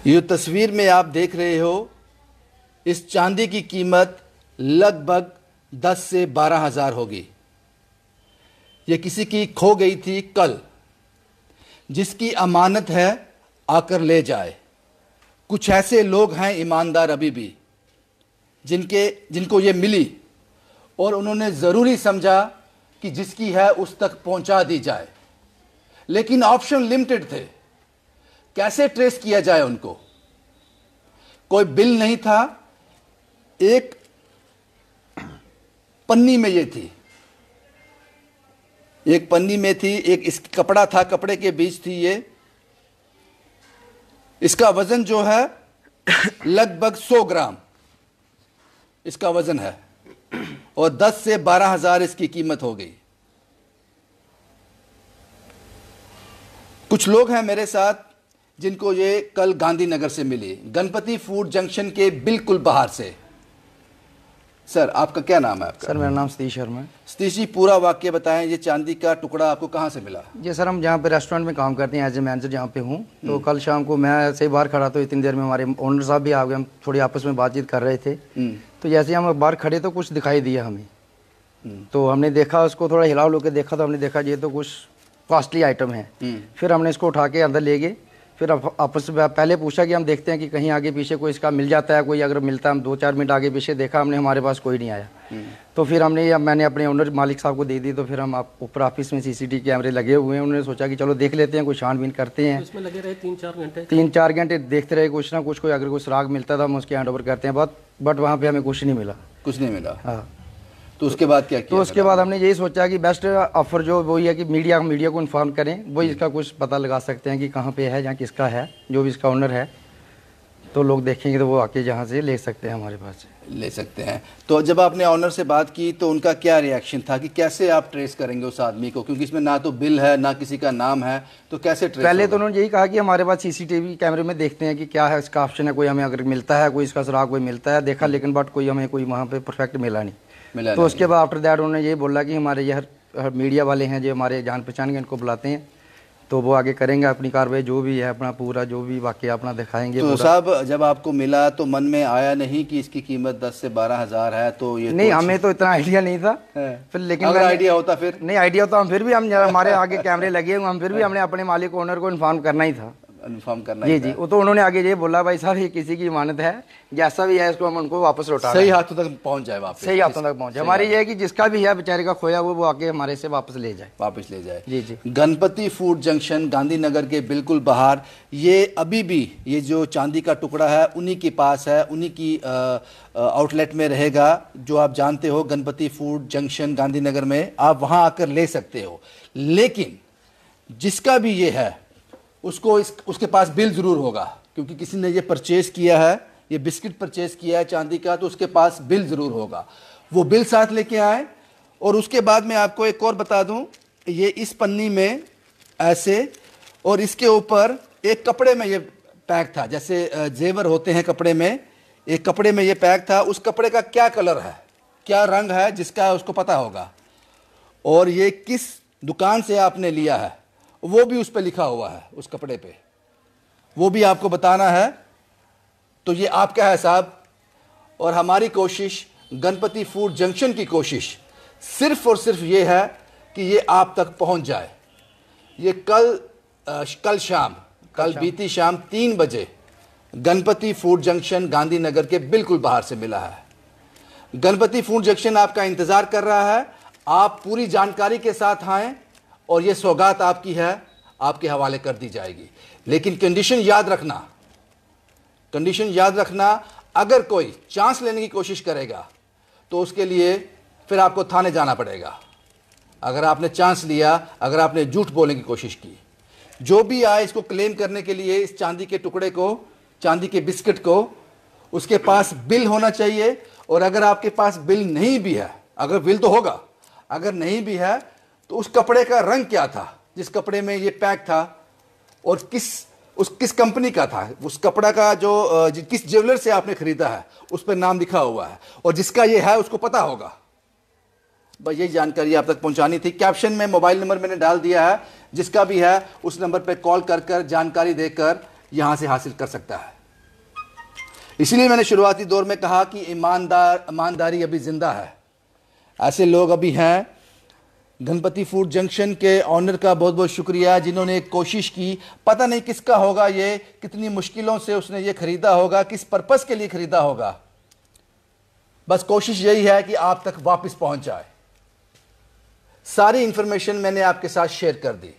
ये तस्वीर में आप देख रहे हो, इस चांदी की कीमत लगभग 10 से 12 हज़ार होगी। ये किसी की खो गई थी कल, जिसकी अमानत है आकर ले जाए। कुछ ऐसे लोग हैं ईमानदार अभी भी, जिनको ये मिली और उन्होंने ज़रूरी समझा कि जिसकी है उस तक पहुंचा दी जाए, लेकिन ऑप्शन लिमिटेड थे। कैसे ट्रेस किया जाए उनको? कोई बिल नहीं था, एक पन्नी में ये थी, एक पन्नी में थी, एक इस कपड़ा था, कपड़े के बीच थी ये। इसका वजन जो है लगभग 100 ग्राम इसका वजन है और 10 से 12 हज़ार इसकी कीमत हो गई। कुछ लोग हैं मेरे साथ जिनको ये कल गांधीनगर से मिली, गणपति फूड जंक्शन के बिल्कुल बाहर से। सर, आपका क्या नाम है? आपका? सर, मेरा नाम सतीश शर्मा है। सतीश जी, पूरा वाक्य बताएं, ये चांदी का टुकड़ा आपको कहाँ से मिला? जी सर, हम जहाँ पे रेस्टोरेंट में काम करते हैं, एज ए मैनेजर जहाँ पे हूँ, तो कल शाम को मैं ऐसे ही बाहर खड़ा, तो इतनी देर में हमारे ओनर साहब भी आ गए। हम थोड़ी आपस में बातचीत कर रहे थे, तो जैसे हम बाहर खड़े तो कुछ दिखाई दिया हमें। तो हमने देखा, उसको थोड़ा हिला हुआ के देखा, तो हमने देखा ये तो कुछ कॉस्टली आइटम है। फिर हमने इसको उठा के अंदर ले गए। फिर आपस में पहले पूछा कि हम देखते हैं कि कहीं आगे पीछे कोई इसका मिल जाता है, कोई अगर मिलता है। हम 2-4 मिनट आगे पीछे देखा हमने, हमारे पास कोई नहीं आया। तो फिर मैंने अपने ओनर मालिक साहब को दे दी। तो फिर हम ऊपर ऑफिस में सीसीटीवी कैमरे लगे हुए हैं, उन्होंने सोचा कि चलो देख लेते हैं, कोई छानबीन करते हैं। इसमें लगे रहे 3-4 घंटे देखते रहे, कुछ ना कुछ, कोई अगर कोई सुराग मिलता था हम उसके हैंड ओवर करते हैं बट वहाँ पे हमें कुछ नहीं मिला। कुछ नहीं मिला? हाँ। तो उसके बाद क्या किया? तो उसके बाद हमने यही सोचा कि बेस्ट ऑफर जो वही है कि मीडिया को इन्फॉर्म करें, वही इसका कुछ पता लगा सकते हैं कि कहाँ पे है, जहाँ किसका है, जो भी इसका ओनर है। तो लोग देखेंगे तो वो आके जहाँ से ले सकते हैं, हमारे पास से ले सकते हैं। तो जब आपने ऑनर से बात की तो उनका क्या रिएक्शन था कि कैसे आप ट्रेस करेंगे उस आदमी को, क्योंकि इसमें ना तो बिल है ना किसी का नाम है, तो कैसे ट्रेस? पहले तो उन्होंने यही कहा कि हमारे पास सीसीटीवी कैमरे में देखते हैं कि क्या है, इसका ऑप्शन है, कोई हमें अगर मिलता है, कोई इसका सुराग कोई मिलता है, देखा, लेकिन बट कोई हमें कोई वहाँ पे परफेक्ट मिला नहीं। तो उसके बाद आफ्टर दैट उन्होंने ये बोला कि हमारे ये मीडिया वाले हैं जो हमारे जान पहचान के, इनको बुलाते हैं, तो वो आगे करेंगे अपनी कार्रवाई, जो भी है अपना पूरा जो भी वाकया अपना दिखाएंगे। तो साहब, जब आपको मिला तो मन में आया नहीं कि इसकी कीमत 10 से 12 हज़ार है? तो ये नहीं, हमें तो इतना आइडिया नहीं था। फिर लेकिन अगर आइडिया होता फिर? नहीं, आइडिया होता हम फिर भी, हम हमारे आगे कैमरे लगे हुए, हम फिर भी हमने अपने मालिक ओनर को इन्फॉर्म करना ही था। इन्फॉर्म करना जी जी। वो तो उन्होंने आगे ये बोला, भाई साहब ये किसी की इमानत है, जैसा भी है इसको हम उनको वापस लौटा, सही हाथों तक पहुंच जाए, वापस सही हाथों तक पहुंचे। हमारी ये है कि जिसका भी है बेचारे का खोया वो आके हमारे से वापस ले जाए। जी जी। गणपति फूड जंक्शन गांधीनगर के बिल्कुल बाहर, ये अभी भी ये जो चांदी का टुकड़ा है उन्हीं के पास है, उन्हीं की आउटलेट में रहेगा, जो आप जानते हो गणपति फूड जंक्शन गांधीनगर में, आप वहां आकर ले सकते हो। लेकिन जिसका भी ये है उसको उसके पास बिल जरूर होगा, क्योंकि किसी ने ये परचेज किया है, ये बिस्किट परचेज किया है चांदी का, तो उसके पास बिल जरूर होगा। वो बिल साथ लेके आए। और उसके बाद मैं आपको एक और बता दूं, ये इस पन्नी में ऐसे, और इसके ऊपर एक कपड़े में ये पैक था, जैसे जेवर होते हैं कपड़े में, एक कपड़े में ये पैक था। उस कपड़े का क्या कलर है, क्या रंग है, जिसका उसको पता होगा, और ये किस दुकान से आपने लिया है वो भी उस पर लिखा हुआ है, उस कपड़े पे, वो भी आपको बताना है। तो ये आपका है साहब। और हमारी कोशिश, गणपति फूड जंक्शन की कोशिश सिर्फ और सिर्फ ये है कि ये आप तक पहुंच जाए। ये कल बीती शाम 3 बजे गणपति फूड जंक्शन गांधीनगर के बिल्कुल बाहर से मिला है। गणपति फूड जंक्शन आपका इंतजार कर रहा है। आप पूरी जानकारी के साथ आएं और ये सौगात आपकी है, आपके हवाले कर दी जाएगी। लेकिन कंडीशन याद रखना, अगर कोई चांस लेने की कोशिश करेगा तो उसके लिए फिर आपको थाने जाना पड़ेगा। अगर आपने चांस लिया, अगर आपने झूठ बोलने की कोशिश की, जो भी आए इसको क्लेम करने के लिए, इस चांदी के टुकड़े को, चांदी के बिस्किट को, उसके पास बिल होना चाहिए। और अगर आपके पास बिल नहीं भी है, अगर बिल तो होगा, अगर नहीं भी है तो उस कपड़े का रंग क्या था जिस कपड़े में ये पैक था, और किस कंपनी का था, उस कपड़ा का जो किस ज्वेलर से आपने खरीदा है उस पर नाम लिखा हुआ है, और जिसका ये है उसको पता होगा। बस यही जानकारी आप तक पहुंचानी थी। कैप्शन में मोबाइल नंबर मैंने डाल दिया है, जिसका भी है उस नंबर पर कॉल कर जानकारी देकर यहां से हासिल कर सकता है। इसीलिए मैंने शुरुआती दौर में कहा कि ईमानदारी अभी जिंदा है। ऐसे लोग अभी हैं। गणपति फूड जंक्शन के ऑनर का बहुत बहुत शुक्रिया, जिन्होंने एक कोशिश की। पता नहीं किसका होगा ये, कितनी मुश्किलों से उसने ये खरीदा होगा, किस पर्पस के लिए खरीदा होगा। बस कोशिश यही है कि आप तक वापस पहुंच जाए। सारी इंफॉर्मेशन मैंने आपके साथ शेयर कर दी।